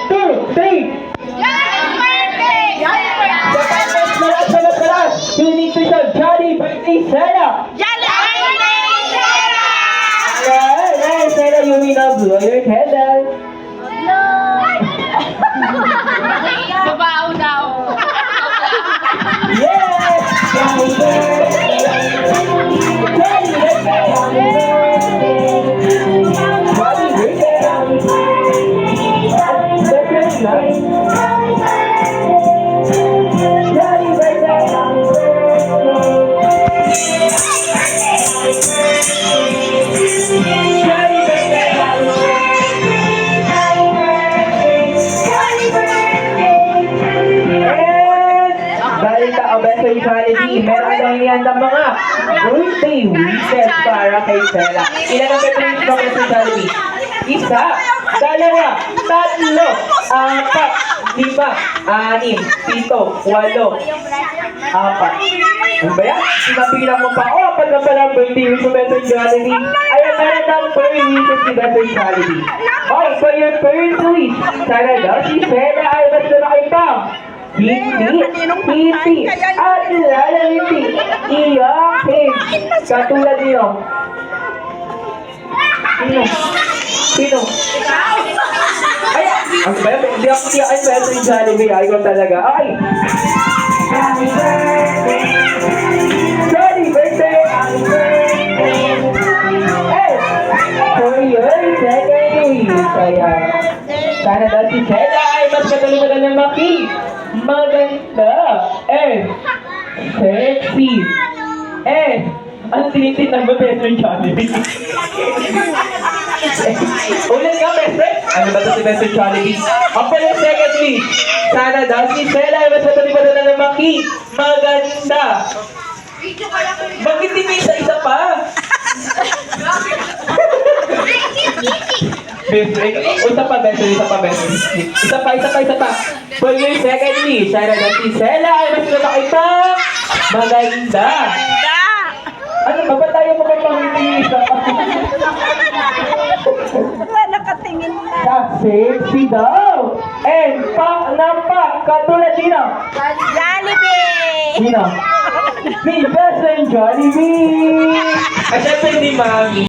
2, 3. Salat. You need to shout Jolly Birthday Sarah. Alright, Sarah, you may now blow your candle. Babaw daw. Yes! Happy birthday! Jolly birthday! Jolly birthday! Jolly birthday! Balik ka, Obeso Equality. Meron daw yan ng mga birthday wishes para kay Stella. Ilan ang birthday wishes mo kay Equality? Isa, dalawa, tatlo, apat, lima, anim, pito, walo, apat. Ano ba yan? Sinabilang mo pa, apat na pala ang birthday wish mo Beso Equality. Ayan, meron daw birthday wishes si Beso Equality. Oh, so your first wish, sana daw si Stella ay mas lumaki pa. Hindi, at lalawiti, iyakin, katulad niyo. Sino? Ay, ang ba yan? Hindi ako tiyakin ba yan sa Jollibee? Ay, ko talaga. Ay! Jollibee birthday! Hey! For your second wish, ayan. Sana daw si Stella ay mas katulad ng maki. Maganda. Sexy. Ang tinitin ng Beso Jollibee. Ulit ka, Beso. Ano ba ito si Beso Jollibee? Ang pala second wish. Sana daw si Stella ay mas matulipad na ng maki. Maganda. Bakit hindi isa pa? Isa pa, Beso. Isa pa. For your second wish, sana daw si Stella ay mas lumaki pa. Maganda. Ano ba? Ba't tayo mo kay pangiti isa pa? Nakatingin na. Sexy daw. Katulad dino. Jollibee! Dino. Ni Beso Jollibee. At syempre hindi mami.